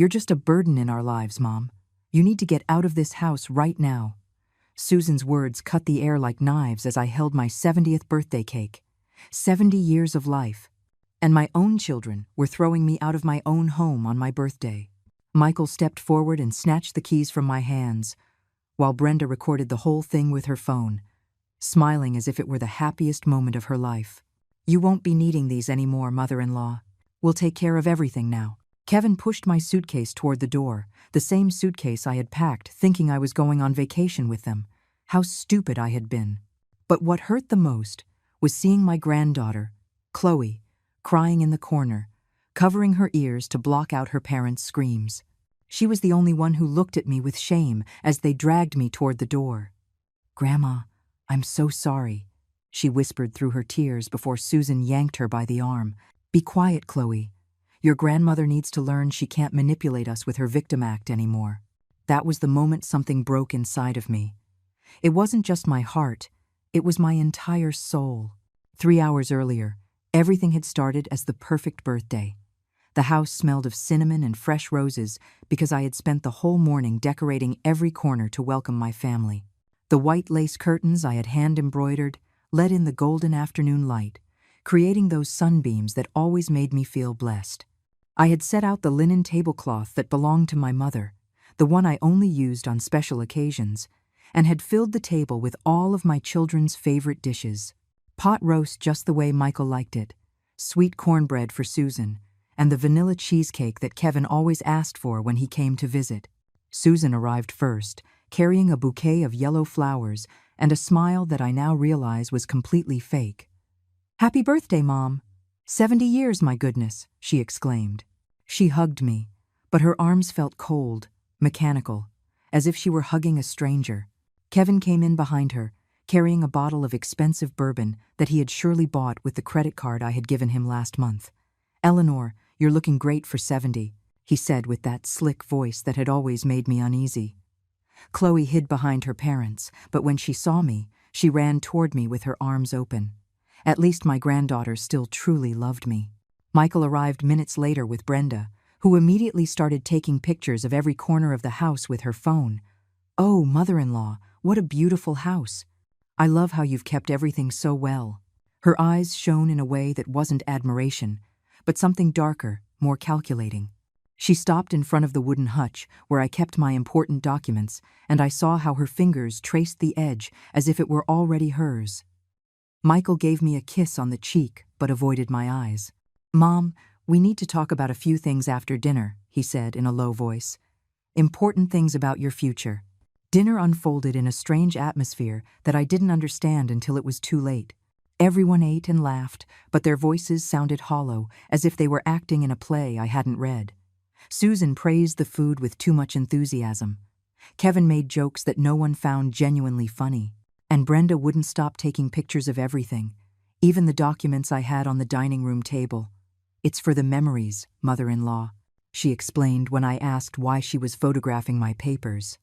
You're just a burden in our lives, Mom. You need to get out of this house right now." Susan's words cut the air like knives as I held my 70th birthday cake. 70 years of life. And my own children were throwing me out of my own home on my birthday. Michael stepped forward and snatched the keys from my hands, while Brenda recorded the whole thing with her phone, smiling as if it were the happiest moment of her life. "You won't be needing these anymore, mother-in-law. We'll take care of everything now." Kevin pushed my suitcase toward the door, the same suitcase I had packed thinking I was going on vacation with them. How stupid I had been. But what hurt the most was seeing my granddaughter, Chloe, crying in the corner, covering her ears to block out her parents' screams. She was the only one who looked at me with shame as they dragged me toward the door. "Grandma, I'm so sorry," she whispered through her tears before Susan yanked her by the arm. "Be quiet, Chloe. Your grandmother needs to learn she can't manipulate us with her victim act anymore." That was the moment something broke inside of me. It wasn't just my heart, it was my entire soul. 3 hours earlier, everything had started as the perfect birthday. The house smelled of cinnamon and fresh roses because I had spent the whole morning decorating every corner to welcome my family. The white lace curtains I had hand-embroidered let in the golden afternoon light, creating those sunbeams that always made me feel blessed. I had set out the linen tablecloth that belonged to my mother, the one I only used on special occasions, and had filled the table with all of my children's favorite dishes. Pot roast just the way Michael liked it, sweet cornbread for Susan, and the vanilla cheesecake that Kevin always asked for when he came to visit. Susan arrived first, carrying a bouquet of yellow flowers and a smile that I now realize was completely fake. "Happy birthday, Mom. 70 years, my goodness," she exclaimed. She hugged me, but her arms felt cold, mechanical, as if she were hugging a stranger. Kevin came in behind her, carrying a bottle of expensive bourbon that he had surely bought with the credit card I had given him last month. "Eleanor, you're looking great for 70, he said with that slick voice that had always made me uneasy. Chloe hid behind her parents, but when she saw me, she ran toward me with her arms open. At least my granddaughter still truly loved me. Michael arrived minutes later with Brenda, who immediately started taking pictures of every corner of the house with her phone. "Oh, mother-in-law, what a beautiful house. I love how you've kept everything so well." Her eyes shone in a way that wasn't admiration, but something darker, more calculating. She stopped in front of the wooden hutch where I kept my important documents, and I saw how her fingers traced the edge as if it were already hers. Michael gave me a kiss on the cheek, but avoided my eyes. "Mom, we need to talk about a few things after dinner," he said in a low voice. "Important things about your future." Dinner unfolded in a strange atmosphere that I didn't understand until it was too late. Everyone ate and laughed, but their voices sounded hollow, as if they were acting in a play I hadn't read. Susan praised the food with too much enthusiasm. Kevin made jokes that no one found genuinely funny, and Brenda wouldn't stop taking pictures of everything, even the documents I had on the dining room table. "It's for the memories, mother-in-law," she explained when I asked why she was photographing my papers.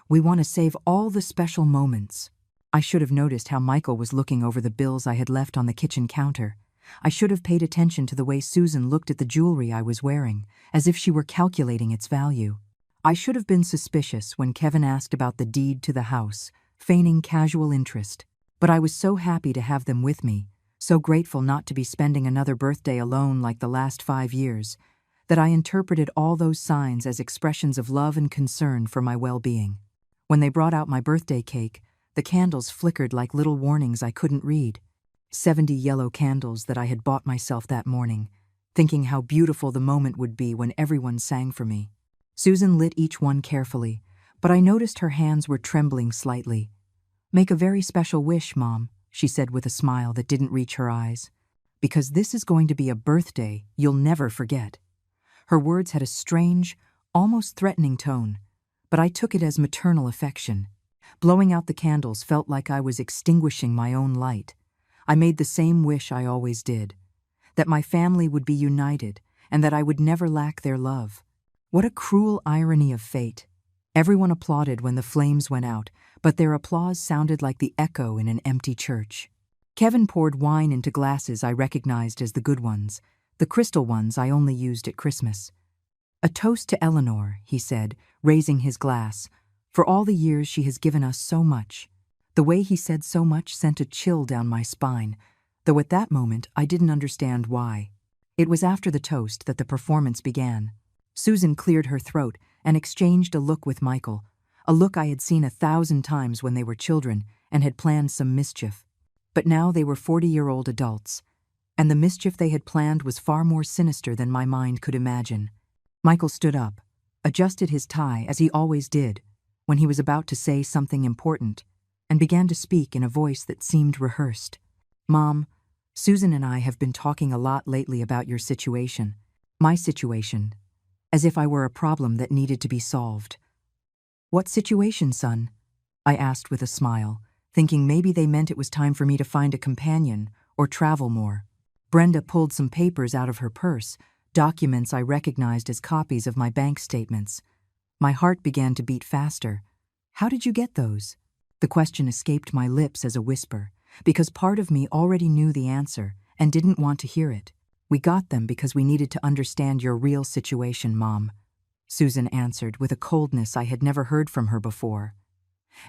"We want to save all the special moments." I should have noticed how Michael was looking over the bills I had left on the kitchen counter. I should have paid attention to the way Susan looked at the jewelry I was wearing, as if she were calculating its value. I should have been suspicious when Kevin asked about the deed to the house, feigning casual interest. But I was so happy to have them with me, so grateful not to be spending another birthday alone like the last 5 years, that I interpreted all those signs as expressions of love and concern for my well-being. When they brought out my birthday cake, the candles flickered like little warnings I couldn't read. 70 yellow candles that I had bought myself that morning, thinking how beautiful the moment would be when everyone sang for me. Susan lit each one carefully, but I noticed her hands were trembling slightly. "Make a very special wish, Mom," she said with a smile that didn't reach her eyes. "Because this is going to be a birthday you'll never forget." Her words had a strange, almost threatening tone, but I took it as maternal affection. Blowing out the candles felt like I was extinguishing my own light. I made the same wish I always did, that my family would be united and that I would never lack their love. What a cruel irony of fate. Everyone applauded when the flames went out, but their applause sounded like the echo in an empty church. Kevin poured wine into glasses I recognized as the good ones, the crystal ones I only used at Christmas. A toast to Eleanor, he said, raising his glass. For all the years she has given us so much. The way he said so much sent a chill down my spine, though at that moment I didn't understand why. It was after the toast that the performance began. Susan cleared her throat and exchanged a look with Michael, a look I had seen 1,000 times when they were children and had planned some mischief. But now they were 40-year-old adults, and the mischief they had planned was far more sinister than my mind could imagine. Michael stood up, adjusted his tie as he always did when he was about to say something important, and began to speak in a voice that seemed rehearsed. Mom, Susan and I have been talking a lot lately about your situation, my situation, as if I were a problem that needed to be solved. What situation, son? I asked with a smile, thinking maybe they meant it was time for me to find a companion or travel more. Brenda pulled some papers out of her purse, documents I recognized as copies of my bank statements. My heart began to beat faster. How did you get those? The question escaped my lips as a whisper, because part of me already knew the answer and didn't want to hear it. We got them because we needed to understand your real situation, Mom, Susan answered with a coldness I had never heard from her before.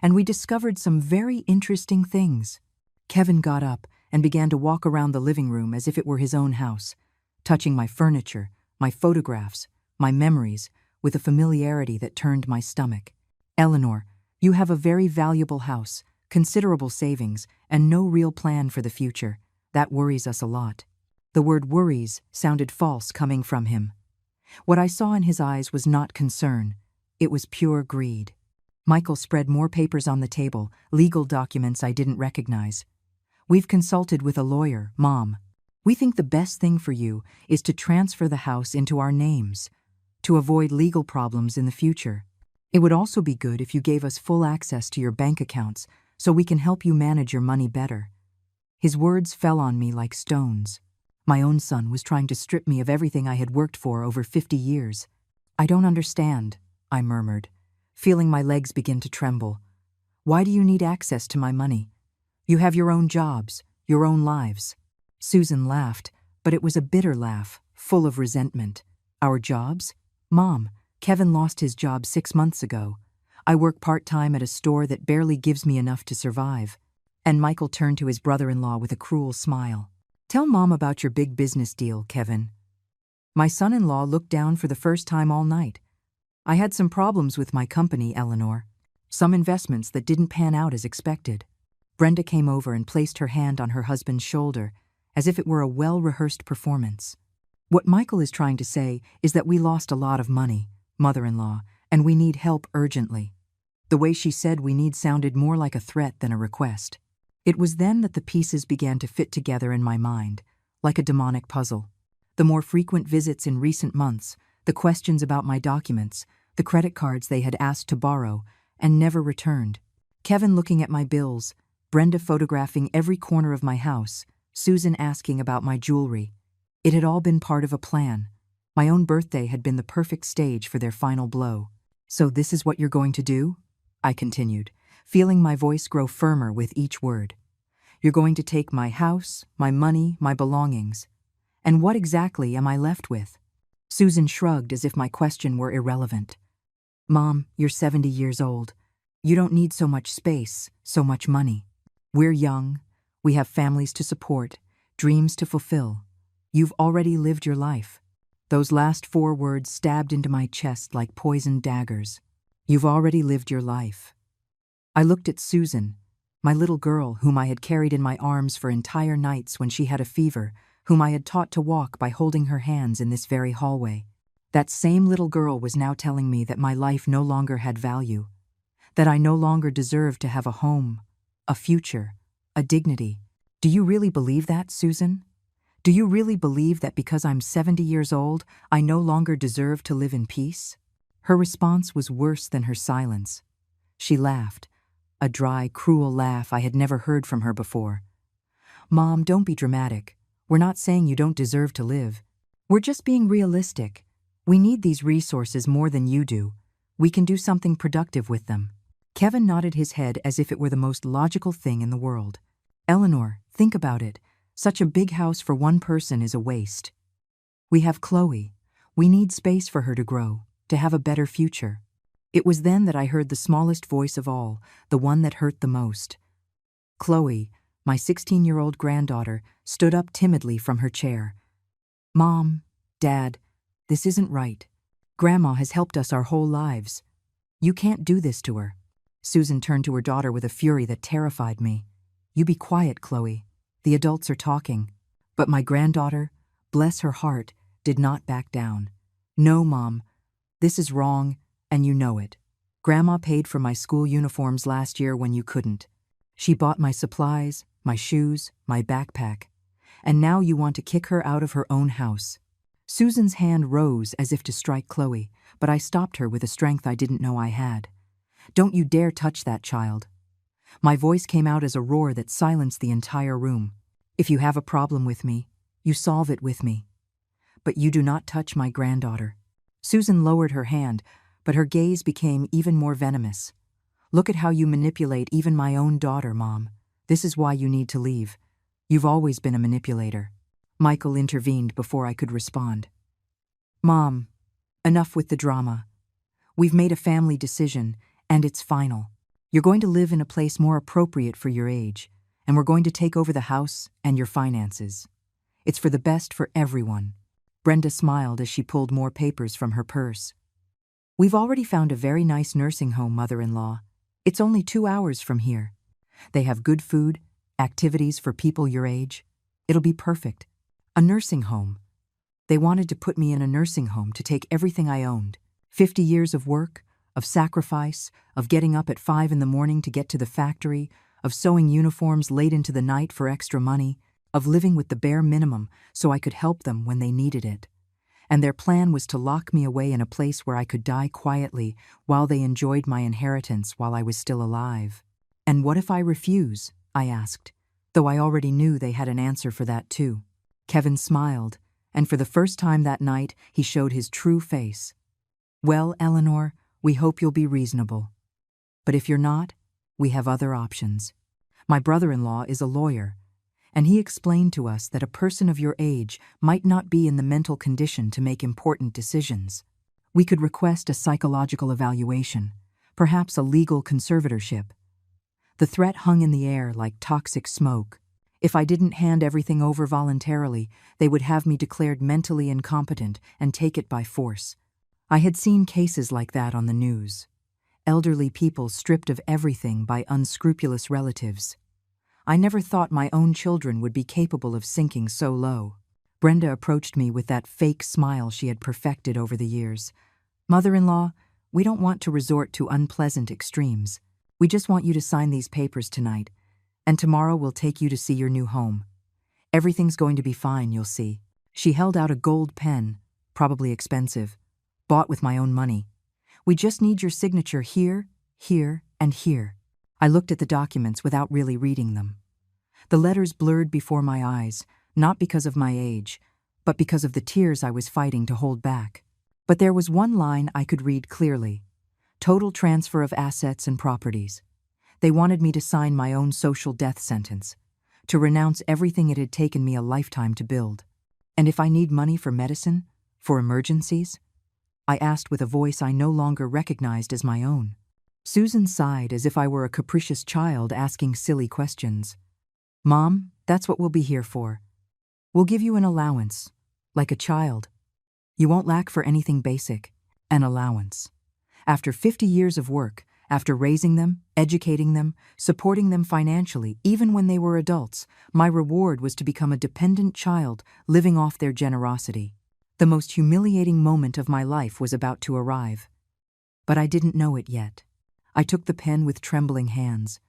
And we discovered some very interesting things. Kevin got up and began to walk around the living room as if it were his own house, touching my furniture, my photographs, my memories, with a familiarity that turned my stomach. Eleanor, you have a very valuable house, considerable savings, and no real plan for the future. That worries us a lot. The word worries sounded false coming from him. What I saw in his eyes was not concern. It was pure greed. Michael spread more papers on the table, legal documents I didn't recognize. We've consulted with a lawyer, Mom. We think the best thing for you is to transfer the house into our names, to avoid legal problems in the future. It would also be good if you gave us full access to your bank accounts so we can help you manage your money better. His words fell on me like stones. My own son was trying to strip me of everything I had worked for over 50 years. I don't understand, I murmured, feeling my legs begin to tremble. Why do you need access to my money? You have your own jobs, your own lives. Susan laughed, but it was a bitter laugh, full of resentment. Our jobs? Mom, Kevin lost his job 6 months ago. I work part-time at a store that barely gives me enough to survive. And Michael turned to his brother-in-law with a cruel smile. Tell Mom about your big business deal, Kevin. My son-in-law looked down for the first time all night. I had some problems with my company, Eleanor. Some investments that didn't pan out as expected. Brenda came over and placed her hand on her husband's shoulder, as if it were a well-rehearsed performance. What Michael is trying to say is that we lost a lot of money, mother-in-law, and we need help urgently. The way she said we need sounded more like a threat than a request. It was then that the pieces began to fit together in my mind, like a demonic puzzle. The more frequent visits in recent months, the questions about my documents, the credit cards they had asked to borrow and never returned, Kevin looking at my bills, Brenda photographing every corner of my house, Susan asking about my jewelry. It had all been part of a plan. My own birthday had been the perfect stage for their final blow. So this is what you're going to do? I continued, feeling my voice grow firmer with each word. You're going to take my house, my money, my belongings. And what exactly am I left with? Susan shrugged as if my question were irrelevant. Mom, you're 70 years old. You don't need so much space, so much money. We're young. We have families to support, dreams to fulfill. You've already lived your life. Those last 4 words stabbed into my chest like poisoned daggers. You've already lived your life. I looked at Susan, my little girl whom I had carried in my arms for entire nights when she had a fever, whom I had taught to walk by holding her hands in this very hallway. That same little girl was now telling me that my life no longer had value, that I no longer deserved to have a home, a future, a dignity. Do you really believe that, Susan? Do you really believe that because I'm 70 years old, I no longer deserve to live in peace? Her response was worse than her silence. She laughed, a dry, cruel laugh I had never heard from her before. Mom, don't be dramatic. We're not saying you don't deserve to live. We're just being realistic. We need these resources more than you do. We can do something productive with them. Kevin nodded his head as if it were the most logical thing in the world. Eleanor, think about it. Such a big house for one person is a waste. We have Chloe. We need space for her to grow, to have a better future. It was then that I heard the smallest voice of all, the one that hurt the most. Chloe, my 16-year-old granddaughter, stood up timidly from her chair. Mom, Dad, this isn't right. Grandma has helped us our whole lives. You can't do this to her. Susan turned to her daughter with a fury that terrified me. You be quiet, Chloe. The adults are talking. But my granddaughter, bless her heart, did not back down. No, Mom, this is wrong, and you know it. Grandma paid for my school uniforms last year when you couldn't. She bought my supplies, my shoes, my backpack. And now you want to kick her out of her own house. Susan's hand rose as if to strike Chloe, but I stopped her with a strength I didn't know I had. Don't you dare touch that child. My voice came out as a roar that silenced the entire room. If you have a problem with me, you solve it with me. But you do not touch my granddaughter. Susan lowered her hand, but her gaze became even more venomous. Look at how you manipulate even my own daughter, Mom. This is why you need to leave. You've always been a manipulator. Michael intervened before I could respond. Mom, enough with the drama. We've made a family decision, and it's final. You're going to live in a place more appropriate for your age, and we're going to take over the house and your finances. It's for the best for everyone. Brenda smiled as she pulled more papers from her purse. We've already found a very nice nursing home, mother-in-law. It's only 2 hours from here. They have good food, activities for people your age. It'll be perfect. A nursing home. They wanted to put me in a nursing home to take everything I owned. 50 years of work, of sacrifice, of getting up at 5 in the morning to get to the factory, of sewing uniforms late into the night for extra money, of living with the bare minimum so I could help them when they needed it. And their plan was to lock me away in a place where I could die quietly while they enjoyed my inheritance while I was still alive. And what if I refuse? I asked, though I already knew they had an answer for that too. Kevin smiled, and for the first time that night, he showed his true face. Well, Eleanor, we hope you'll be reasonable. But if you're not, we have other options. My brother-in-law is a lawyer, and he explained to us that a person of your age might not be in the mental condition to make important decisions. We could request a psychological evaluation, perhaps a legal conservatorship. The threat hung in the air like toxic smoke. If I didn't hand everything over voluntarily, they would have me declared mentally incompetent and take it by force. I had seen cases like that on the news. Elderly people stripped of everything by unscrupulous relatives. I never thought my own children would be capable of sinking so low. Brenda approached me with that fake smile she had perfected over the years. Mother-in-law, we don't want to resort to unpleasant extremes. We just want you to sign these papers tonight, and tomorrow we'll take you to see your new home. Everything's going to be fine, you'll see. She held out a gold pen, probably expensive, bought with my own money. We just need your signature here, here, and here. I looked at the documents without really reading them. The letters blurred before my eyes, not because of my age, but because of the tears I was fighting to hold back. But there was one line I could read clearly. Total transfer of assets and properties. They wanted me to sign my own social death sentence, to renounce everything it had taken me a lifetime to build. And if I need money for medicine, for emergencies? I asked with a voice I no longer recognized as my own. Susan sighed as if I were a capricious child asking silly questions. Mom, that's what we'll be here for. We'll give you an allowance, like a child. You won't lack for anything basic, an allowance. After 50 years of work, after raising them, educating them, supporting them financially, even when they were adults, my reward was to become a dependent child living off their generosity. The most humiliating moment of my life was about to arrive. But I didn't know it yet. I took the pen with trembling hands,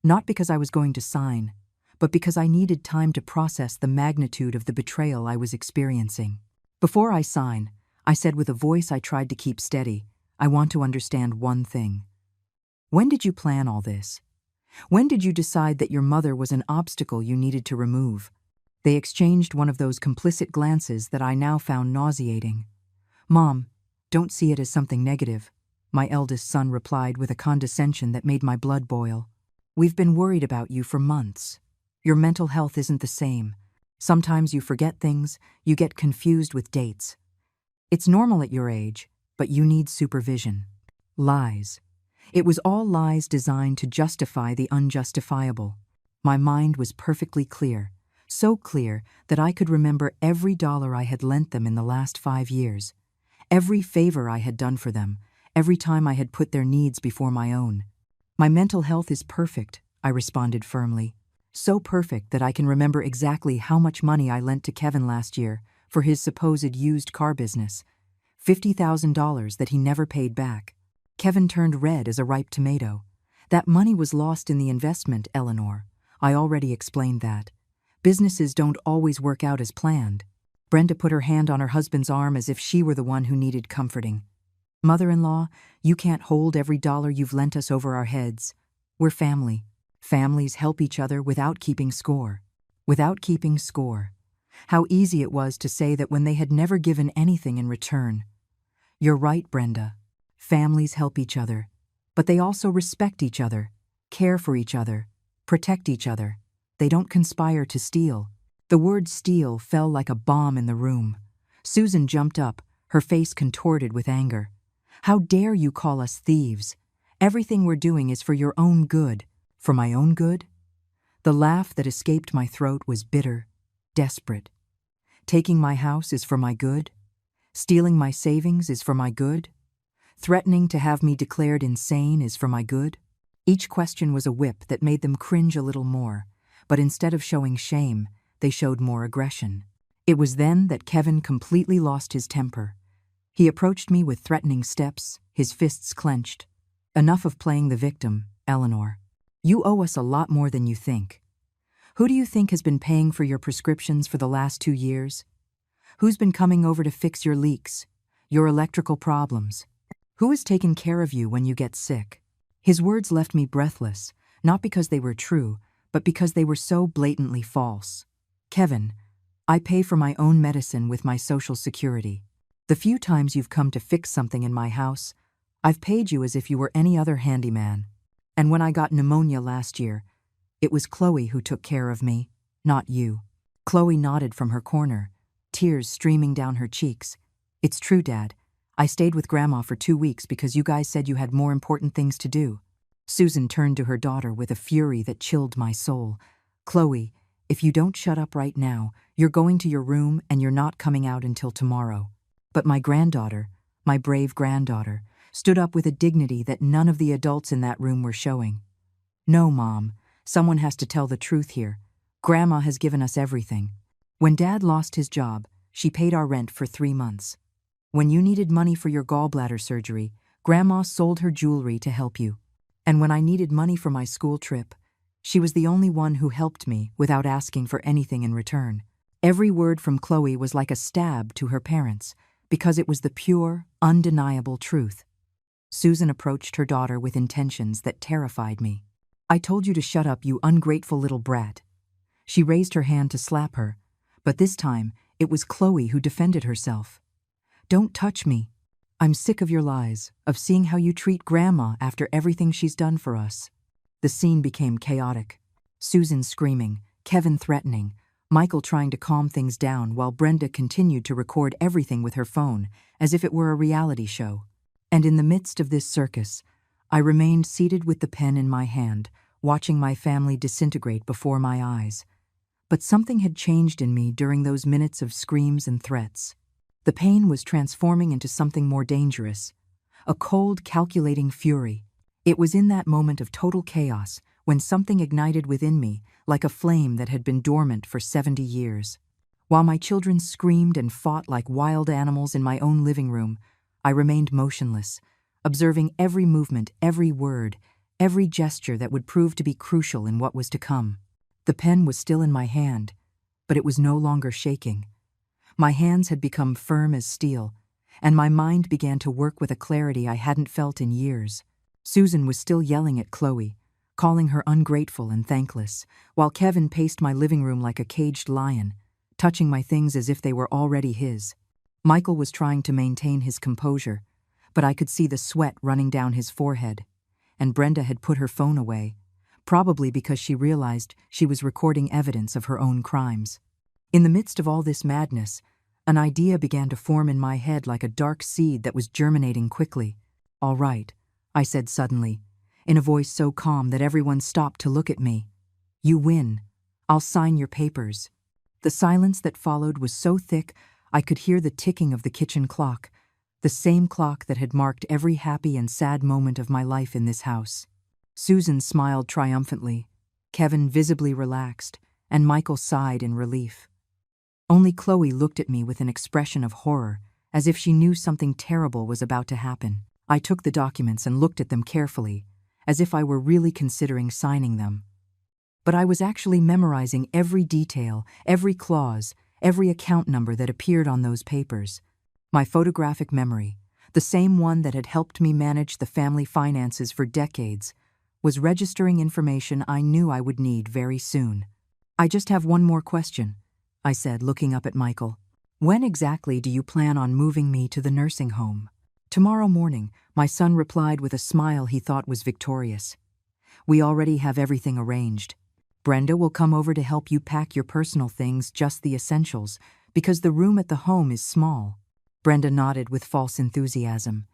not because I was going to sign, but because I needed time to process the magnitude of the betrayal I was experiencing. Before I sign, I said with a voice I tried to keep steady, I want to understand one thing. When did you plan all this? When did you decide that your mother was an obstacle you needed to remove? They exchanged one of those complicit glances that I now found nauseating. Mom, don't see it as something negative, my eldest son replied with a condescension that made my blood boil. We've been worried about you for months. Your mental health isn't the same. Sometimes you forget things, you get confused with dates. It's normal at your age, but you need supervision. Lies. It was all lies designed to justify the unjustifiable. My mind was perfectly clear, so clear that I could remember every dollar I had lent them in the last 5 years, every favor I had done for them, every time I had put their needs before my own. My mental health is perfect, I responded firmly. So perfect that I can remember exactly how much money I lent to Kevin last year for his supposed used car business, $50,000 that he never paid back. Kevin turned red as a ripe tomato. That money was lost in the investment, Eleanor. I already explained that. Businesses don't always work out as planned. Brenda put her hand on her husband's arm as if she were the one who needed comforting. Mother-in-law, you can't hold every dollar you've lent us over our heads. We're family. Families help each other without keeping score. Without keeping score. How easy it was to say that when they had never given anything in return. You're right, Brenda. Families help each other, but they also respect each other, care for each other, protect each other. They don't conspire to steal. The word steal fell like a bomb in the room. Susan jumped up, her face contorted with anger. How dare you call us thieves? Everything we're doing is for your own good. For my own good? The laugh that escaped my throat was bitter, desperate. Taking my house is for my good? Stealing my savings is for my good? Threatening to have me declared insane is for my good? Each question was a whip that made them cringe a little more, but instead of showing shame, they showed more aggression. It was then that Kevin completely lost his temper. He approached me with threatening steps, his fists clenched. Enough of playing the victim, Eleanor. You owe us a lot more than you think. Who do you think has been paying for your prescriptions for the last 2 years? Who's been coming over to fix your leaks, your electrical problems? Who has taken care of you when you get sick? His words left me breathless, not because they were true, but because they were so blatantly false. Kevin, I pay for my own medicine with my Social Security. The few times you've come to fix something in my house, I've paid you as if you were any other handyman. And when I got pneumonia last year, it was Chloe who took care of me, not you. Chloe nodded from her corner, tears streaming down her cheeks. It's true, Dad. I stayed with Grandma for 2 weeks because you guys said you had more important things to do. Susan turned to her daughter with a fury that chilled my soul. Chloe, if you don't shut up right now, you're going to your room and you're not coming out until tomorrow. But my granddaughter, my brave granddaughter, stood up with a dignity that none of the adults in that room were showing. No, Mom, someone has to tell the truth here. Grandma has given us everything. When Dad lost his job, she paid our rent for 3 months. When you needed money for your gallbladder surgery, Grandma sold her jewelry to help you. And when I needed money for my school trip, she was the only one who helped me without asking for anything in return. Every word from Chloe was like a stab to her parents, because it was the pure, undeniable truth. Susan approached her daughter with intentions that terrified me. I told you to shut up, you ungrateful little brat. She raised her hand to slap her, but this time it was Chloe who defended herself. Don't touch me. I'm sick of your lies, of seeing how you treat Grandma after everything she's done for us. The scene became chaotic. Susan screaming, Kevin threatening, Michael trying to calm things down while Brenda continued to record everything with her phone as if it were a reality show. And in the midst of this circus, I remained seated with the pen in my hand, watching my family disintegrate before my eyes. But something had changed in me during those minutes of screams and threats. The pain was transforming into something more dangerous, a cold, calculating fury. It was in that moment of total chaos when something ignited within me like a flame that had been dormant for 70 years. While my children screamed and fought like wild animals in my own living room, I remained motionless, observing every movement, every word, every gesture that would prove to be crucial in what was to come. The pen was still in my hand, but it was no longer shaking. My hands had become firm as steel, and my mind began to work with a clarity I hadn't felt in years. Susan was still yelling at Chloe, calling her ungrateful and thankless, while Kevin paced my living room like a caged lion, touching my things as if they were already his. Michael was trying to maintain his composure, but I could see the sweat running down his forehead, and Brenda had put her phone away, probably because she realized she was recording evidence of her own crimes. In the midst of all this madness, An idea began to form in my head like a dark seed that was germinating quickly. "All right," I said suddenly, in a voice so calm that everyone stopped to look at me. "You win. I'll sign your papers." The silence that followed was so thick I could hear the ticking of the kitchen clock, the same clock that had marked every happy and sad moment of my life in this house. Susan smiled triumphantly, Kevin visibly relaxed, and Michael sighed in relief. Only Chloe looked at me with an expression of horror, as if she knew something terrible was about to happen. I took the documents and looked at them carefully, as if I were really considering signing them. But I was actually memorizing every detail, every clause, every account number that appeared on those papers. My photographic memory, the same one that had helped me manage the family finances for decades, was registering information I knew I would need very soon. "I just have one more question," I said, looking up at Michael. "When exactly do you plan on moving me to the nursing home?" "Tomorrow morning," my son replied with a smile he thought was victorious. "We already have everything arranged. Brenda will come over to help you pack your personal things, just the essentials, because the room at the home is small." Brenda nodded with false enthusiasm.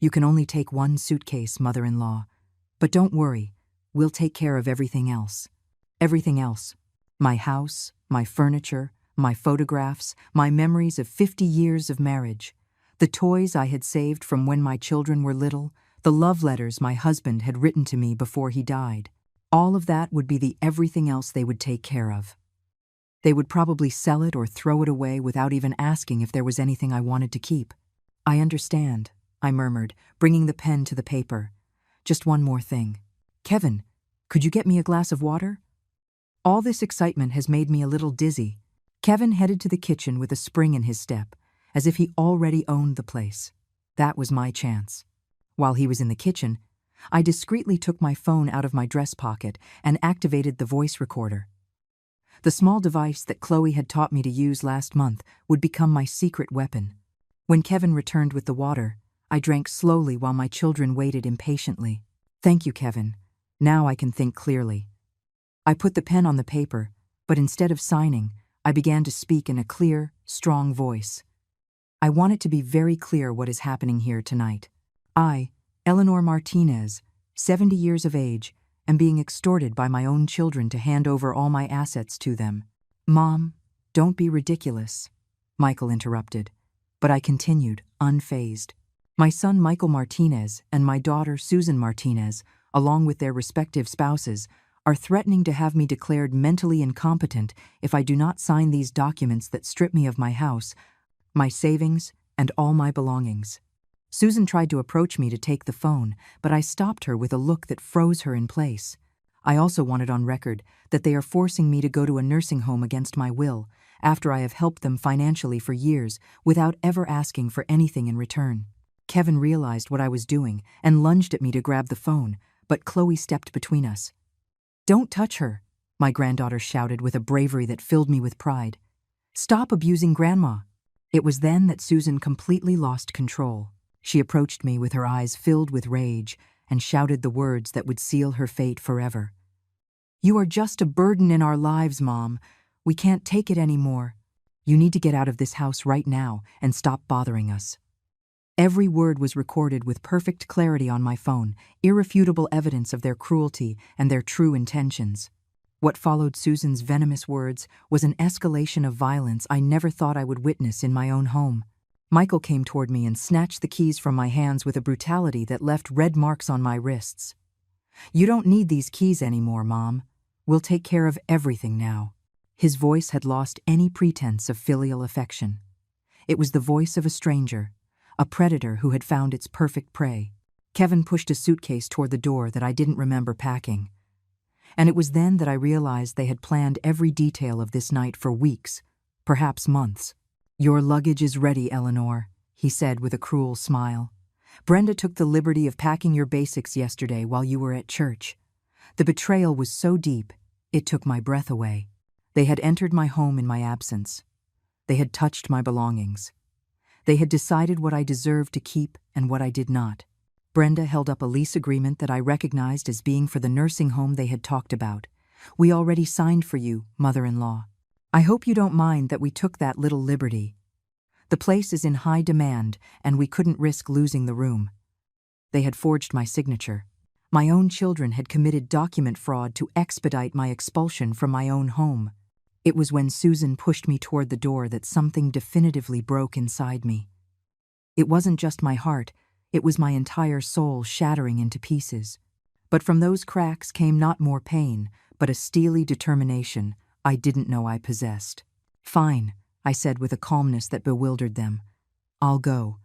"You can only take one suitcase, mother-in-law. But don't worry, we'll take care of everything else." Everything else. My house, my furniture, my photographs, my memories of 50 years of marriage, the toys I had saved from when my children were little, the love letters my husband had written to me before he died. All of that would be the everything else they would take care of. They would probably sell it or throw it away without even asking if there was anything I wanted to keep. "I understand," I murmured, bringing the pen to the paper. "Just one more thing. Kevin, could you get me a glass of water?" All this excitement has made me a little dizzy. Kevin headed to the kitchen with a spring in his step, as if he already owned the place. That was my chance. While he was in the kitchen, I discreetly took my phone out of my dress pocket and activated the voice recorder. The small device that Chloe had taught me to use last month would become my secret weapon. When Kevin returned with the water, I drank slowly while my children waited impatiently. "Thank you, Kevin. Now I can think clearly." I put the pen on the paper, but instead of signing, I began to speak in a clear, strong voice. "I want it to be very clear what is happening here tonight. I, Eleanor Martinez, 70 years of age, am being extorted by my own children to hand over all my assets to them." "Mom, don't be ridiculous," Michael interrupted, but I continued, unfazed. "My son Michael Martinez and my daughter Susan Martinez, along with their respective spouses, are threatening to have me declared mentally incompetent if I do not sign these documents that strip me of my house, my savings, and all my belongings." Susan tried to approach me to take the phone, but I stopped her with a look that froze her in place. I also wanted on record that they are forcing me to go to a nursing home against my will, after I have helped them financially for years without ever asking for anything in return. Kevin realized what I was doing and lunged at me to grab the phone, but Chloe stepped between us. "Don't touch her," my granddaughter shouted with a bravery that filled me with pride. "Stop abusing Grandma." It was then that Susan completely lost control. She approached me with her eyes filled with rage and shouted the words that would seal her fate forever. "You are just a burden in our lives, Mom. We can't take it anymore. You need to get out of this house right now and stop bothering us." Every word was recorded with perfect clarity on my phone, irrefutable evidence of their cruelty and their true intentions. What followed Susan's venomous words was an escalation of violence I never thought I would witness in my own home. Michael came toward me and snatched the keys from my hands with a brutality that left red marks on my wrists. "You don't need these keys anymore, Mom. We'll take care of everything now." His voice had lost any pretense of filial affection. It was the voice of a stranger, a predator who had found its perfect prey. Kevin pushed a suitcase toward the door that I didn't remember packing. And it was then that I realized they had planned every detail of this night for weeks, perhaps months. "Your luggage is ready, Eleanor," he said with a cruel smile. "Brenda took the liberty of packing your basics yesterday while you were at church. The betrayal was so deep, it took my breath away. They had entered my home in my absence. They had touched my belongings. They had decided what I deserved to keep and what I did not." Brenda held up a lease agreement that I recognized as being for the nursing home they had talked about. "We already signed for you, mother-in-law. I hope you don't mind that we took that little liberty." The place is in high demand, and we couldn't risk losing the room. They had forged my signature. My own children had committed document fraud to expedite my expulsion from my own home. It was when Susan pushed me toward the door that something definitively broke inside me. It wasn't just my heart, it was my entire soul shattering into pieces. But from those cracks came not more pain, but a steely determination I didn't know I possessed. "Fine," I said with a calmness that bewildered them. "I'll go.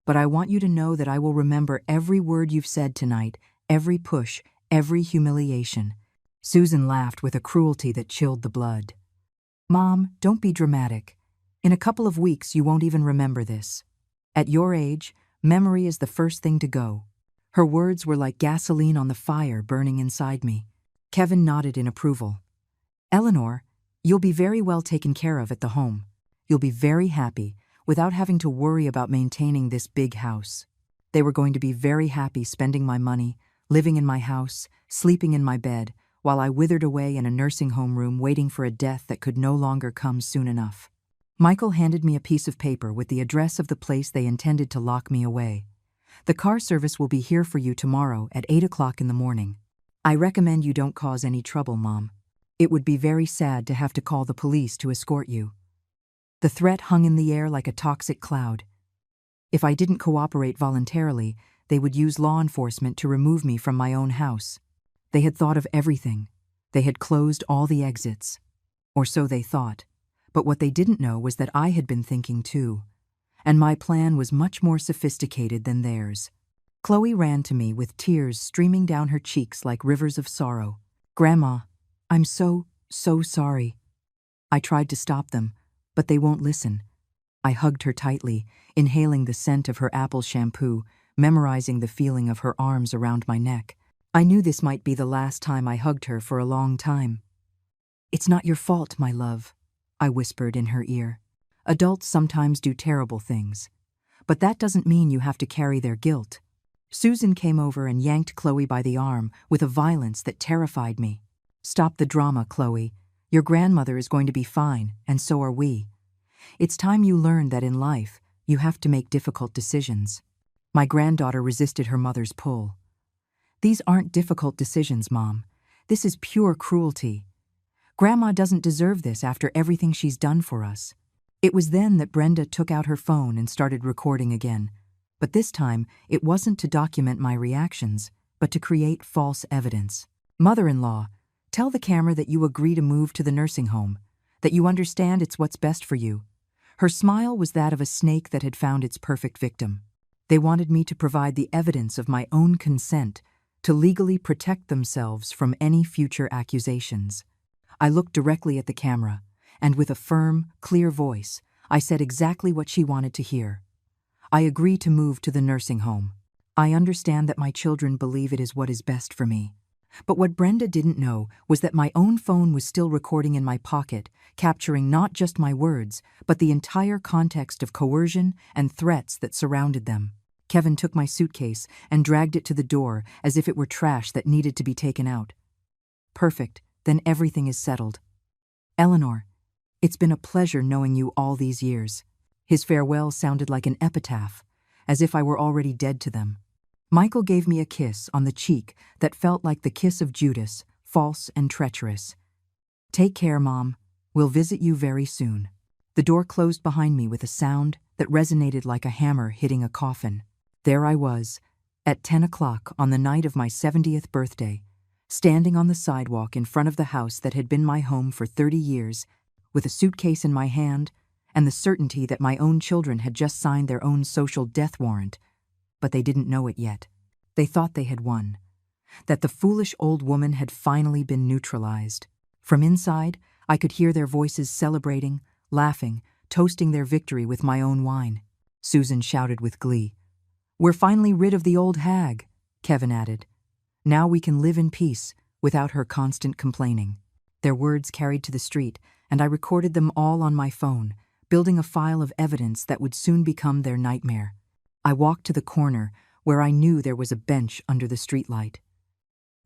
But I want you to know that I will remember every word you've said tonight, every push, every humiliation." Susan laughed with a cruelty that chilled the blood. "Mom, don't be dramatic. In a couple of weeks you won't even remember this. At your age, memory is the first thing to go." Her words were like gasoline on the fire burning inside me. Kevin nodded in approval. "Eleanor, you'll be very well taken care of at the home. You'll be very happy, without having to worry about maintaining this big house." They were going to be very happy spending my money, living in my house, sleeping in my bed, while I withered away in a nursing home room waiting for a death that could no longer come soon enough. Michael handed me a piece of paper with the address of the place they intended to lock me away. "The car service will be here for you tomorrow at 8 o'clock in the morning. I recommend you don't cause any trouble, Mom. It would be very sad to have to call the police to escort you." The threat hung in the air like a toxic cloud. If I didn't cooperate voluntarily, they would use law enforcement to remove me from my own house. They had thought of everything. They had closed all the exits. Or so they thought. But what they didn't know was that I had been thinking too. And my plan was much more sophisticated than theirs. Chloe ran to me with tears streaming down her cheeks like rivers of sorrow. "Grandma, I'm so sorry." I tried to stop them, but they won't listen. I hugged her tightly, inhaling the scent of her apple shampoo, memorizing the feeling of her arms around my neck. I knew this might be the last time I hugged her for a long time. "It's not your fault, my love," I whispered in her ear. "Adults sometimes do terrible things. But that doesn't mean you have to carry their guilt." Susan came over and yanked Chloe by the arm with a violence that terrified me. "Stop the drama, Chloe. Your grandmother is going to be fine, and so are we. It's time you learned that in life, you have to make difficult decisions." My granddaughter resisted her mother's pull. "These aren't difficult decisions, Mom. This is pure cruelty. Grandma doesn't deserve this after everything she's done for us." It was then that Brenda took out her phone and started recording again. But this time, it wasn't to document my reactions, but to create false evidence. "Mother-in-law, tell the camera that you agree to move to the nursing home, that you understand it's what's best for you." Her smile was that of a snake that had found its perfect victim. They wanted me to provide the evidence of my own consent to legally protect themselves from any future accusations. I looked directly at the camera, and with a firm, clear voice, I said exactly what she wanted to hear. "I agree to move to the nursing home. I understand that my children believe it is what is best for me." But what Brenda didn't know was that my own phone was still recording in my pocket, capturing not just my words, but the entire context of coercion and threats that surrounded them. Kevin took my suitcase and dragged it to the door as if it were trash that needed to be taken out. "Perfect, then everything is settled. Eleanor, it's been a pleasure knowing you all these years." His farewell sounded like an epitaph, as if I were already dead to them. Michael gave me a kiss on the cheek that felt like the kiss of Judas, false and treacherous. "Take care, Mom. We'll visit you very soon." The door closed behind me with a sound that resonated like a hammer hitting a coffin. There I was, at 10 o'clock on the night of my 70th birthday, standing on the sidewalk in front of the house that had been my home for 30 years, with a suitcase in my hand and the certainty that my own children had just signed their own social death warrant. But they didn't know it yet. They thought they had won, that the foolish old woman had finally been neutralized. From inside, I could hear their voices celebrating, laughing, toasting their victory with my own wine. Susan shouted with glee. "We're finally rid of the old hag," Kevin added. "Now we can live in peace, without her constant complaining." Their words carried to the street, and I recorded them all on my phone, building a file of evidence that would soon become their nightmare. I walked to the corner, where I knew there was a bench under the streetlight.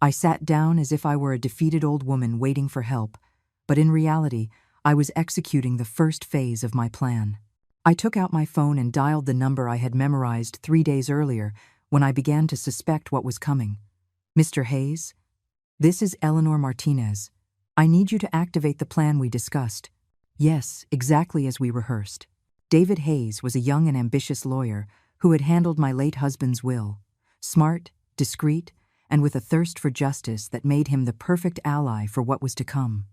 I sat down as if I were a defeated old woman waiting for help, but in reality, I was executing the first phase of my plan. I took out my phone and dialed the number I had memorized 3 days earlier when I began to suspect what was coming. Mr. Hayes? This is Eleanor Martinez. I need you to activate the plan we discussed. Yes, exactly as we rehearsed. David Hayes was a young and ambitious lawyer who had handled my late husband's will. Smart, discreet, and with a thirst for justice that made him the perfect ally for what was to come.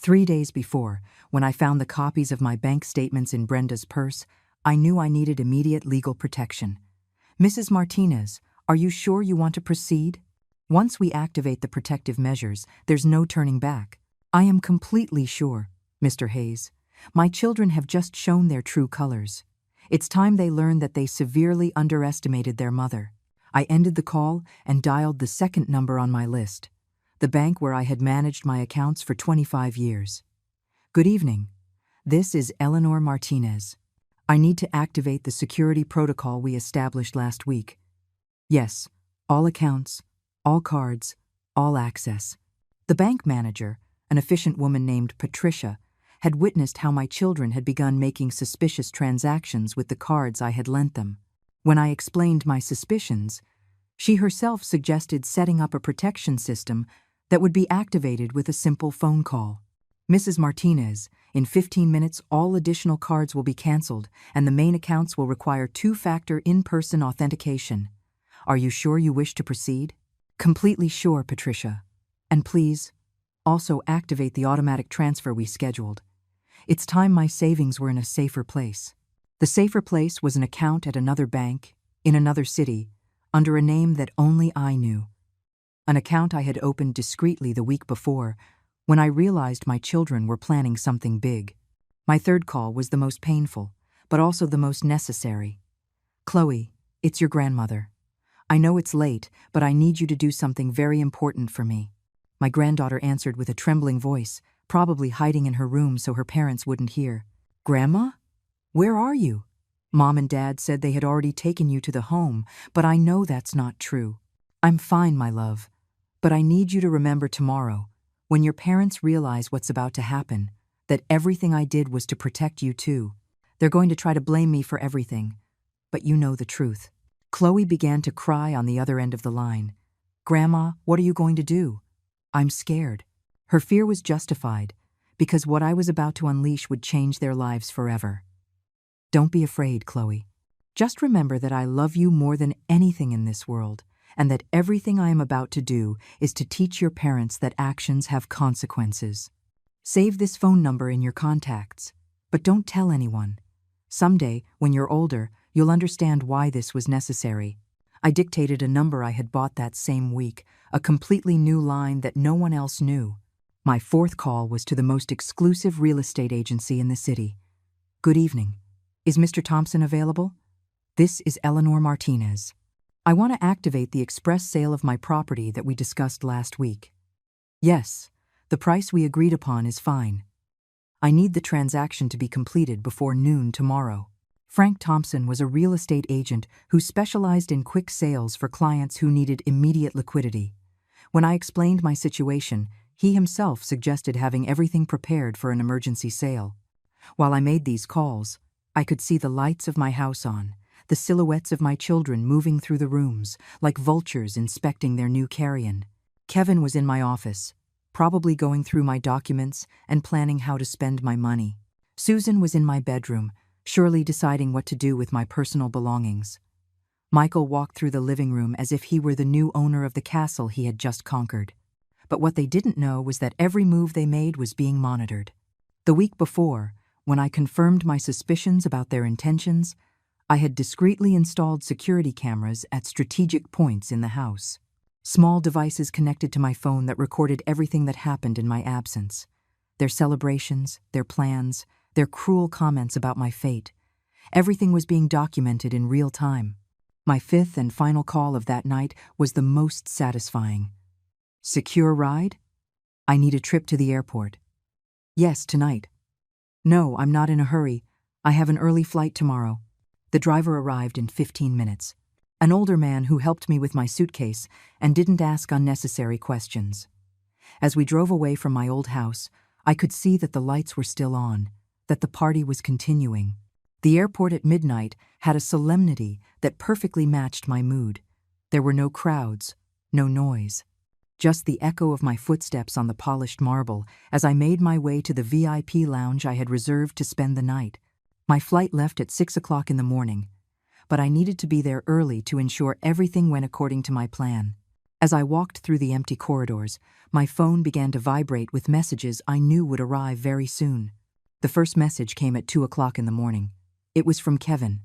3 days before, when I found the copies of my bank statements in Brenda's purse, I knew I needed immediate legal protection. Mrs. Martinez, are you sure you want to proceed? Once we activate the protective measures, there's no turning back. I am completely sure, Mr. Hayes. My children have just shown their true colors. It's time they learned that they severely underestimated their mother. I ended the call and dialed the second number on my list, the bank where I had managed my accounts for 25 years. Good evening. This is Eleanor Martinez. I need to activate the security protocol we established last week. Yes, all accounts, all cards, all access. The bank manager, an efficient woman named Patricia, had witnessed how my children had begun making suspicious transactions with the cards I had lent them. When I explained my suspicions, she herself suggested setting up a protection system that would be activated with a simple phone call. Mrs. Martinez, in 15 minutes all additional cards will be canceled and the main accounts will require two-factor in-person authentication. Are you sure you wish to proceed? Completely sure, Patricia. And please, also activate the automatic transfer we scheduled. It's time my savings were in a safer place. The safer place was an account at another bank, in another city, under a name that only I knew. An account I had opened discreetly the week before, when I realized my children were planning something big. My third call was the most painful, but also the most necessary. Chloe, it's your grandmother. I know it's late, but I need you to do something very important for me. My granddaughter answered with a trembling voice, probably hiding in her room so her parents wouldn't hear. Grandma? Where are you? Mom and Dad said they had already taken you to the home, but I know that's not true. I'm fine, my love, but I need you to remember tomorrow, when your parents realize what's about to happen, that everything I did was to protect you too. They're going to try to blame me for everything, but you know the truth. Chloe began to cry on the other end of the line. Grandma, what are you going to do? I'm scared. Her fear was justified, because what I was about to unleash would change their lives forever. Don't be afraid, Chloe. Just remember that I love you more than anything in this world, and that everything I am about to do is to teach your parents that actions have consequences. Save this phone number in your contacts, but don't tell anyone. Someday, when you're older, you'll understand why this was necessary. I dictated a number I had bought that same week, a completely new line that no one else knew. My fourth call was to the most exclusive real estate agency in the city. Good evening. Is Mr. Thompson available? This is Eleanor Martinez. I want to activate the express sale of my property that we discussed last week. Yes, the price we agreed upon is fine. I need the transaction to be completed before noon tomorrow. Frank Thompson was a real estate agent who specialized in quick sales for clients who needed immediate liquidity. When I explained my situation, he himself suggested having everything prepared for an emergency sale. While I made these calls, I could see the lights of my house on, the silhouettes of my children moving through the rooms, like vultures inspecting their new carrion. Kevin was in my office, probably going through my documents and planning how to spend my money. Susan was in my bedroom, surely deciding what to do with my personal belongings. Michael walked through the living room as if he were the new owner of the castle he had just conquered. But what they didn't know was that every move they made was being monitored. The week before, when I confirmed my suspicions about their intentions, I had discreetly installed security cameras at strategic points in the house. Small devices connected to my phone that recorded everything that happened in my absence. Their celebrations, their plans, their cruel comments about my fate. Everything was being documented in real time. My fifth and final call of that night was the most satisfying. Secure ride? I need a trip to the airport. Yes, tonight. No, I'm not in a hurry. I have an early flight tomorrow. The driver arrived in 15 minutes. An older man who helped me with my suitcase and didn't ask unnecessary questions. As we drove away from my old house, I could see that the lights were still on, that the party was continuing. The airport at midnight had a solemnity that perfectly matched my mood. There were no crowds, no noise. Just the echo of my footsteps on the polished marble as I made my way to the VIP lounge I had reserved to spend the night. My flight left at 6 o'clock in the morning, but I needed to be there early to ensure everything went according to my plan. As I walked through the empty corridors, my phone began to vibrate with messages I knew would arrive very soon. The first message came at 2 o'clock in the morning. It was from Kevin.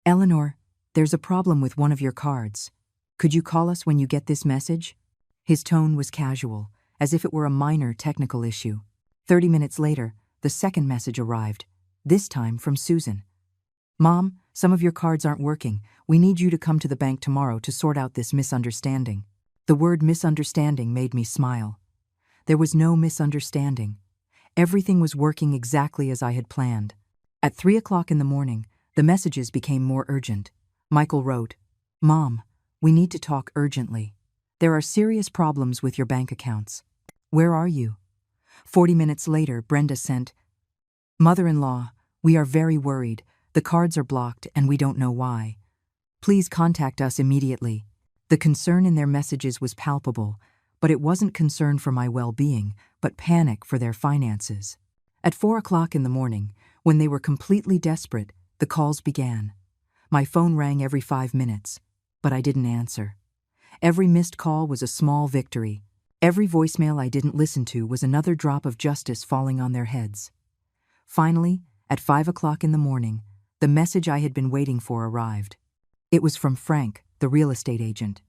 "Eleanor, there's a problem with one of your cards. Could you call us when you get this message?" His tone was casual, as if it were a minor technical issue. 30 minutes later, the second message arrived, this time from Susan. "Mom, some of your cards aren't working. We need you to come to the bank tomorrow to sort out this misunderstanding." The word misunderstanding made me smile. There was no misunderstanding. Everything was working exactly as I had planned. At 3 o'clock in the morning, the messages became more urgent. Michael wrote, "Mom, we need to talk urgently. There are serious problems with your bank accounts. Where are you?" 40 minutes later, Brenda sent, "Mother-in-law, we are very worried. The cards are blocked and we don't know why. Please contact us immediately." The concern in their messages was palpable, but it wasn't concern for my well-being, but panic for their finances. At 4 o'clock in the morning, when they were completely desperate, the calls began. My phone rang every 5 minutes, but I didn't answer. Every missed call was a small victory. Every voicemail I didn't listen to was another drop of justice falling on their heads. Finally, at 5 o'clock in the morning, the message I had been waiting for arrived. It was from Frank, the real estate agent.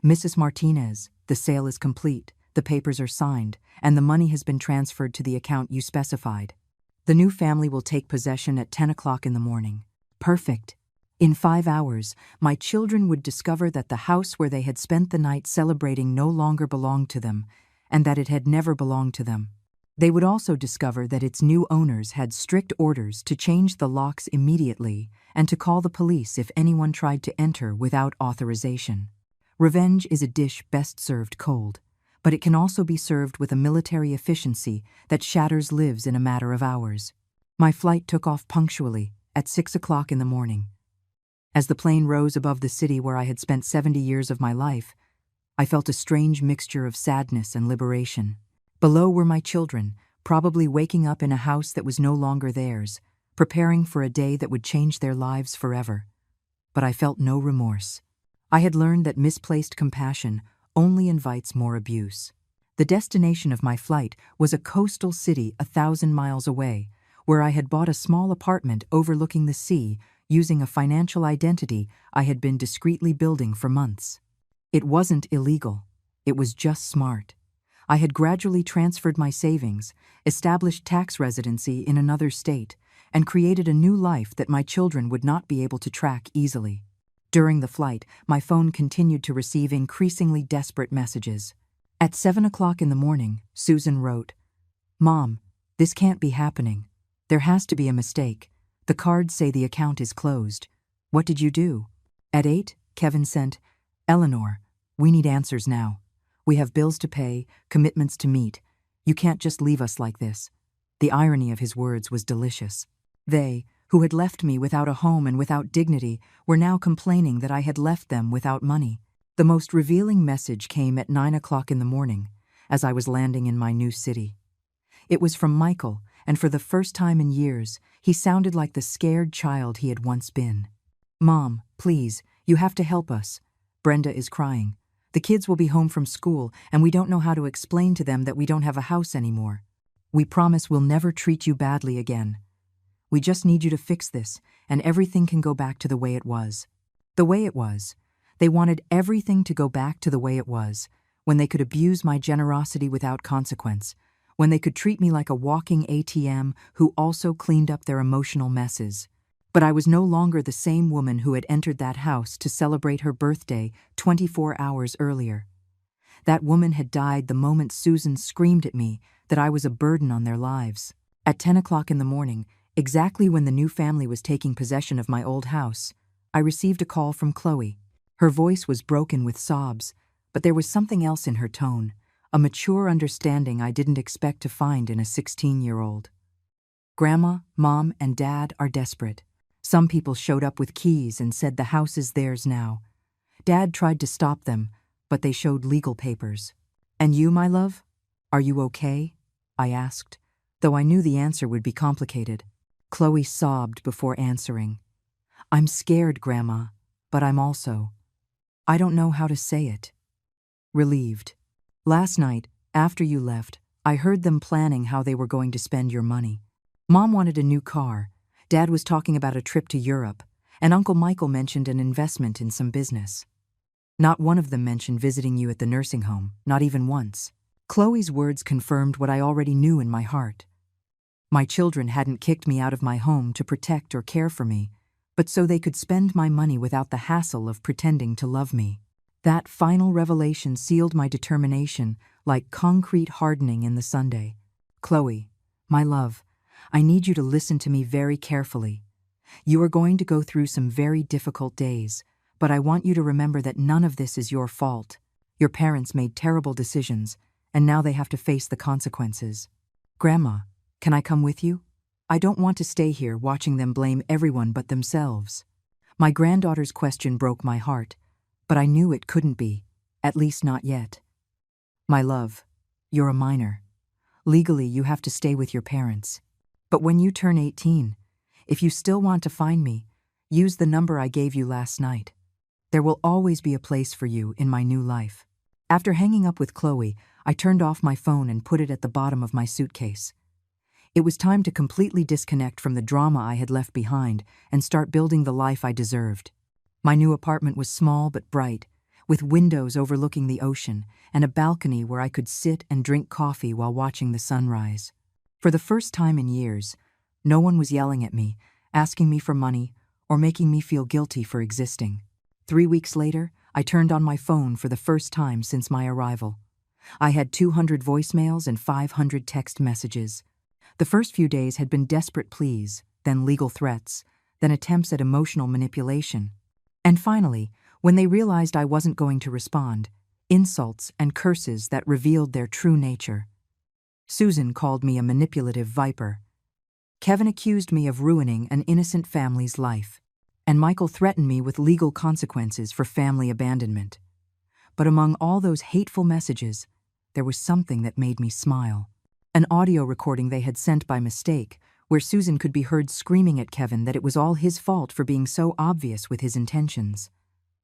"Mrs. Martinez, the sale is complete, the papers are signed, and the money has been transferred to the account you specified. The new family will take possession at 10 o'clock in the morning." Perfect. In 5 hours, my children would discover that the house where they had spent the night celebrating no longer belonged to them, and that it had never belonged to them. They would also discover that its new owners had strict orders to change the locks immediately and to call the police if anyone tried to enter without authorization. Revenge is a dish best served cold, but it can also be served with a military efficiency that shatters lives in a matter of hours. My flight took off punctually at 6 o'clock in the morning. As the plane rose above the city where I had spent 70 years of my life, I felt a strange mixture of sadness and liberation. Below were my children, probably waking up in a house that was no longer theirs, preparing for a day that would change their lives forever. But I felt no remorse. I had learned that misplaced compassion only invites more abuse. The destination of my flight was a coastal city 1,000 miles away, where I had bought a small apartment overlooking the sea using a financial identity I had been discreetly building for months. It wasn't illegal. It was just smart. I had gradually transferred my savings, established tax residency in another state, and created a new life that my children would not be able to track easily. During the flight, my phone continued to receive increasingly desperate messages. At 7 o'clock in the morning, Susan wrote, "Mom, this can't be happening. There has to be a mistake. The cards say the account is closed. What did you do?" At 8, Kevin sent, "Eleanor, we need answers now. We have bills to pay, commitments to meet. You can't just leave us like this." The irony of his words was delicious. They, who had left me without a home and without dignity, were now complaining that I had left them without money. The most revealing message came at 9 o'clock in the morning, as I was landing in my new city. It was from Michael, and for the first time in years, he sounded like the scared child he had once been. "Mom, please, you have to help us. Brenda is crying. The kids will be home from school, and we don't know how to explain to them that we don't have a house anymore. We promise we'll never treat you badly again. We just need you to fix this, and everything can go back to the way it was." The way it was. They wanted everything to go back to the way it was, when they could abuse my generosity without consequence, when they could treat me like a walking ATM who also cleaned up their emotional messes. But I was no longer the same woman who had entered that house to celebrate her birthday 24 hours earlier. That woman had died the moment Susan screamed at me that I was a burden on their lives. At 10 o'clock in the morning, exactly when the new family was taking possession of my old house, I received a call from Chloe. Her voice was broken with sobs, but there was something else in her tone, a mature understanding I didn't expect to find in a 16-year-old. "Grandma, Mom, and Dad are desperate. Some people showed up with keys and said the house is theirs now. Dad tried to stop them, but they showed legal papers. And you, my love? Are you okay? I asked, though I knew the answer would be complicated. Chloe sobbed before answering. I'm scared, Grandma, but I'm also. I don't know how to say it. Relieved. Last night, after you left, I heard them planning how they were going to spend your money. Mom wanted a new car, Dad was talking about a trip to Europe, and Uncle Michael mentioned an investment in some business. Not one of them mentioned visiting you at the nursing home, not even once. Chloe's words confirmed what I already knew in my heart. My children hadn't kicked me out of my home to protect or care for me, but so they could spend my money without the hassle of pretending to love me. That final revelation sealed my determination like concrete hardening in the Sunday. Chloe, my love, I need you to listen to me very carefully. You are going to go through some very difficult days, but I want you to remember that none of this is your fault. Your parents made terrible decisions, and now they have to face the consequences. Grandma, can I come with you? I don't want to stay here watching them blame everyone but themselves. My granddaughter's question broke my heart, but I knew it couldn't be, at least not yet. My love, you're a minor. Legally, you have to stay with your parents. But when you turn 18, if you still want to find me, use the number I gave you last night. There will always be a place for you in my new life. After hanging up with Chloe, I turned off my phone and put it at the bottom of my suitcase. It was time to completely disconnect from the drama I had left behind and start building the life I deserved. My new apartment was small but bright, with windows overlooking the ocean and a balcony where I could sit and drink coffee while watching the sunrise. For the first time in years, no one was yelling at me, asking me for money, or making me feel guilty for existing. 3 weeks later, I turned on my phone for the first time since my arrival. I had 200 voicemails and 500 text messages. The first few days had been desperate pleas, then legal threats, then attempts at emotional manipulation. And finally, when they realized I wasn't going to respond, insults and curses that revealed their true nature. Susan called me a manipulative viper. Kevin accused me of ruining an innocent family's life, and Michael threatened me with legal consequences for family abandonment. But among all those hateful messages, there was something that made me smile. An audio recording they had sent by mistake, where Susan could be heard screaming at Kevin that it was all his fault for being so obvious with his intentions.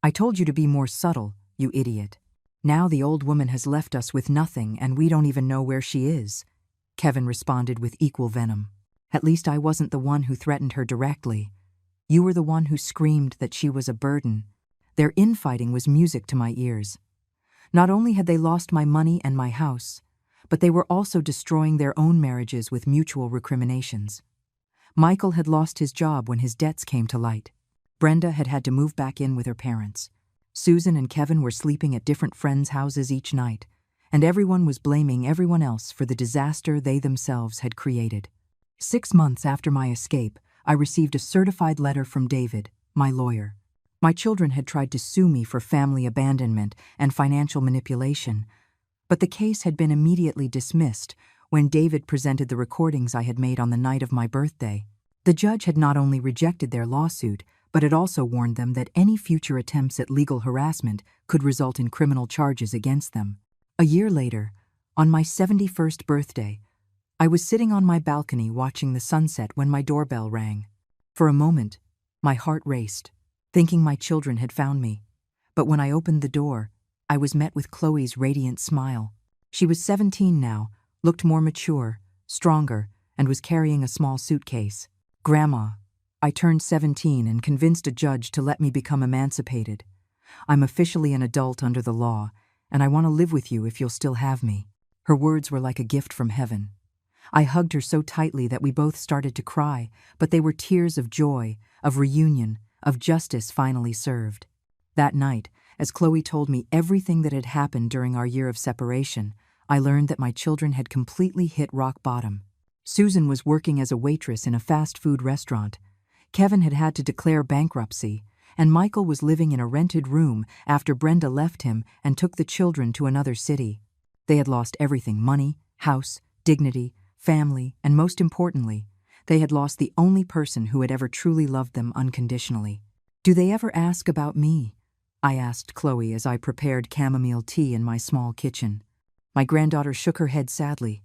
I told you to be more subtle, you idiot. Now the old woman has left us with nothing and we don't even know where she is. Kevin responded with equal venom. At least I wasn't the one who threatened her directly. You were the one who screamed that she was a burden. Their infighting was music to my ears. Not only had they lost my money and my house, but they were also destroying their own marriages with mutual recriminations. Michael had lost his job when his debts came to light. Brenda had had to move back in with her parents. Susan and Kevin were sleeping at different friends' houses each night, and everyone was blaming everyone else for the disaster they themselves had created. 6 months after my escape, I received a certified letter from David, my lawyer. My children had tried to sue me for family abandonment and financial manipulation, but the case had been immediately dismissed when David presented the recordings I had made on the night of my birthday. The judge had not only rejected their lawsuit, but had also warned them that any future attempts at legal harassment could result in criminal charges against them. A year later, on my 71st birthday, I was sitting on my balcony watching the sunset when my doorbell rang. For a moment, my heart raced, thinking my children had found me. But when I opened the door, I was met with Chloe's radiant smile. She was 17 now, looked more mature, stronger, and was carrying a small suitcase. Grandma, I turned 17 and convinced a judge to let me become emancipated. I'm officially an adult under the law, and I want to live with you if you'll still have me. Her words were like a gift from heaven. I hugged her so tightly that we both started to cry, but they were tears of joy, of reunion, of justice finally served. That night, as Chloe told me everything that had happened during our year of separation, I learned that my children had completely hit rock bottom. Susan was working as a waitress in a fast food restaurant. Kevin had had to declare bankruptcy, and Michael was living in a rented room after Brenda left him and took the children to another city. They had lost everything: money, house, dignity, family, and most importantly, They had lost the only person who had ever truly loved them unconditionally. "Do they ever ask about me?" I asked Chloe as I prepared chamomile tea in my small kitchen. My granddaughter shook her head sadly.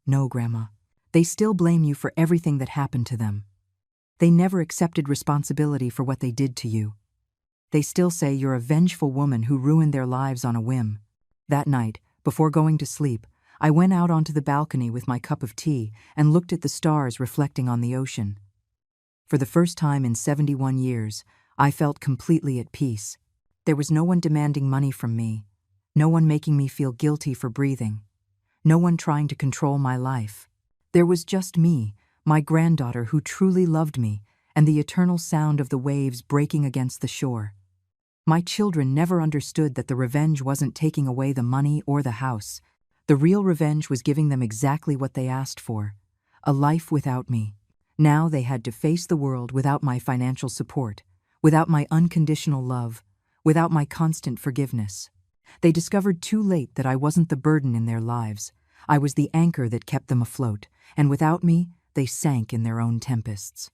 "No, Grandma. They still blame you for everything that happened to them. They never accepted responsibility for what they did to you. They still say you're a vengeful woman who ruined their lives on a whim." That night, before going to sleep, I went out onto the balcony with my cup of tea and looked at the stars reflecting on the ocean. For the first time in 71 years, I felt completely at peace. There was no one demanding money from me, no one making me feel guilty for breathing, no one trying to control my life. There was just me, my granddaughter who truly loved me, and the eternal sound of the waves breaking against the shore. My children never understood that the revenge wasn't taking away the money or the house. The real revenge was giving them exactly what they asked for, a life without me. Now they had to face the world without my financial support, without my unconditional love, without my constant forgiveness. They discovered too late that I wasn't the burden in their lives. I was the anchor that kept them afloat, and without me, they sank in their own tempests.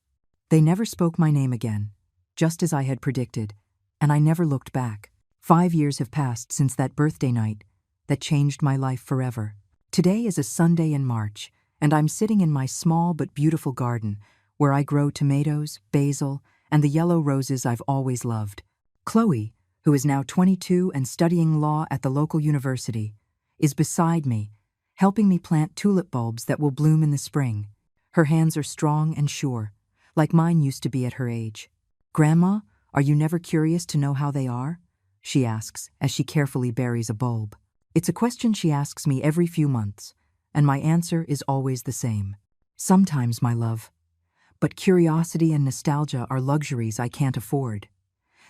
They never spoke my name again, just as I had predicted, and I never looked back. 5 years have passed since that birthday night that changed my life forever. Today is a Sunday in March, and I'm sitting in my small but beautiful garden where I grow tomatoes, basil, and the yellow roses I've always loved. Chloe, who is now 22 and studying law at the local university, is beside me, helping me plant tulip bulbs that will bloom in the spring. Her hands are strong and sure, like mine used to be at her age. "Grandma, are you never curious to know how they are?" she asks as she carefully buries a bulb. It's a question she asks me every few months, and my answer is always the same. Sometimes, my love. But curiosity and nostalgia are luxuries I can't afford.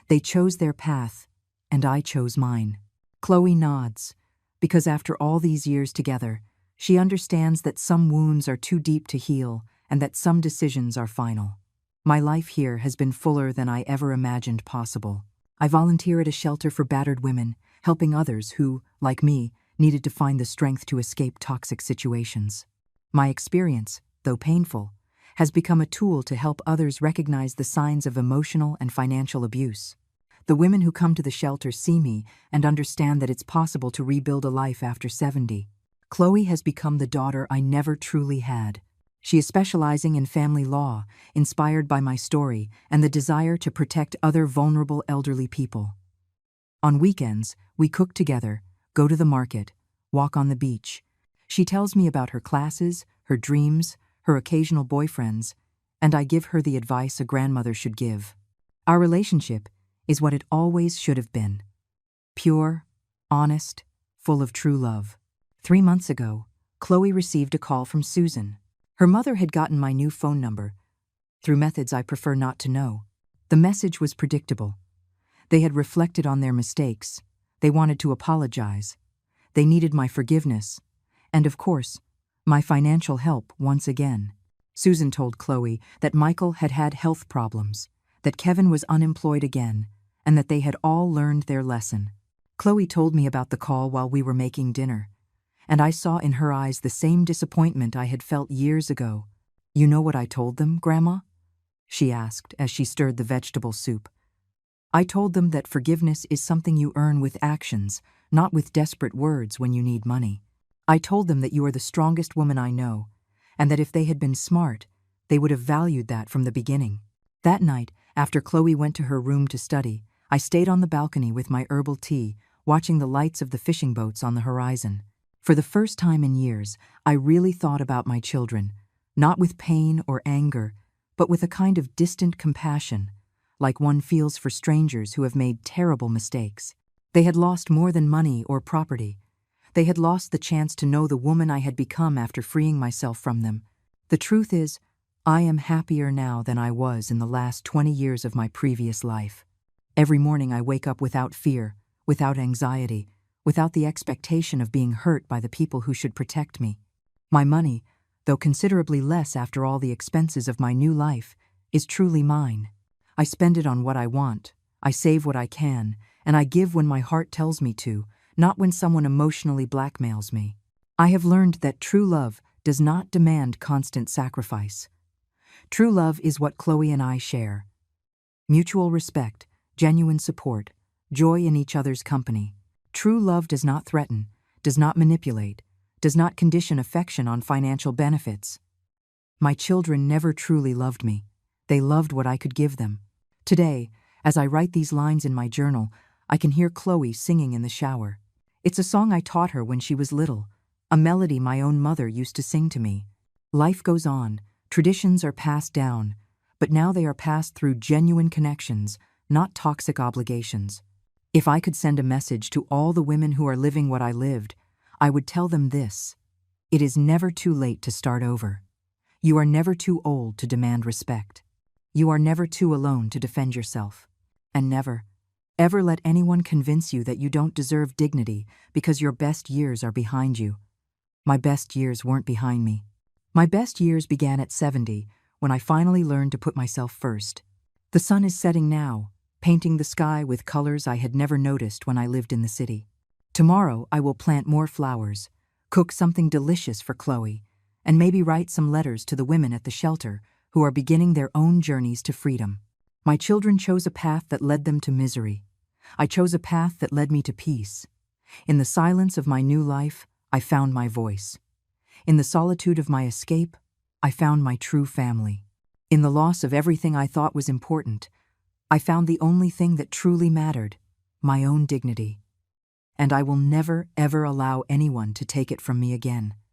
They chose their path, and I chose mine. Chloe nods, because after all these years together, she understands that some wounds are too deep to heal and that some decisions are final. My life here has been fuller than I ever imagined possible. I volunteer at a shelter for battered women, helping others who, like me, needed to find the strength to escape toxic situations. My experience, though painful, has become a tool to help others recognize the signs of emotional and financial abuse. The women who come to the shelter see me and understand that it's possible to rebuild a life after 70. Chloe has become the daughter I never truly had. She is specializing in family law, inspired by my story and the desire to protect other vulnerable elderly people. On weekends, we cook together, go to the market, walk on the beach. She tells me about her classes, her dreams, her occasional boyfriends, and I give her the advice a grandmother should give. Our relationship is what it always should have been. Pure, honest, full of true love. 3 months ago, Chloe received a call from Susan. Her mother had gotten my new phone number, through methods I prefer not to know. The message was predictable. They had reflected on their mistakes. They wanted to apologize. They needed my forgiveness. And of course, my financial help once again. Susan told Chloe that Michael had had health problems, that Kevin was unemployed again, and that they had all learned their lesson. Chloe told me about the call while we were making dinner, and I saw in her eyes the same disappointment I had felt years ago. "You know what I told them, Grandma?" she asked as she stirred the vegetable soup. "I told them that forgiveness is something you earn with actions, not with desperate words when you need money. I told them that you are the strongest woman I know, and that if they had been smart, they would have valued that from the beginning." That night, after Chloe went to her room to study, I stayed on the balcony with my herbal tea, watching the lights of the fishing boats on the horizon. For the first time in years, I really thought about my children, not with pain or anger, but with a kind of distant compassion, like one feels for strangers who have made terrible mistakes. They had lost more than money or property. They had lost the chance to know the woman I had become after freeing myself from them. The truth is, I am happier now than I was in the last 20 years of my previous life. Every morning I wake up without fear, without anxiety, without the expectation of being hurt by the people who should protect me. My money, though considerably less after all the expenses of my new life, is truly mine. I spend it on what I want, I save what I can, and I give when my heart tells me to, not when someone emotionally blackmails me. I have learned that true love does not demand constant sacrifice. True love is what Chloe and I share. Mutual respect, genuine support, joy in each other's company. True love does not threaten, does not manipulate, does not condition affection on financial benefits. My children never truly loved me. They loved what I could give them. Today, as I write these lines in my journal, I can hear Chloe singing in the shower. It's a song I taught her when she was little, a melody my own mother used to sing to me. Life goes on, traditions are passed down, but now they are passed through genuine connections, not toxic obligations. If I could send a message to all the women who are living what I lived, I would tell them this: it is never too late to start over. You are never too old to demand respect. You are never too alone to defend yourself. And never, ever let anyone convince you that you don't deserve dignity because your best years are behind you. My best years weren't behind me. My best years began at 70, when I finally learned to put myself first. The sun is setting now, painting the sky with colors I had never noticed when I lived in the city. Tomorrow I will plant more flowers, cook something delicious for Chloe, and maybe write some letters to the women at the shelter who are beginning their own journeys to freedom. My children chose a path that led them to misery. I chose a path that led me to peace. In the silence of my new life, I found my voice. In the solitude of my escape, I found my true family. In the loss of everything I thought was important, I found the only thing that truly mattered, my own dignity. And I will never, ever allow anyone to take it from me again.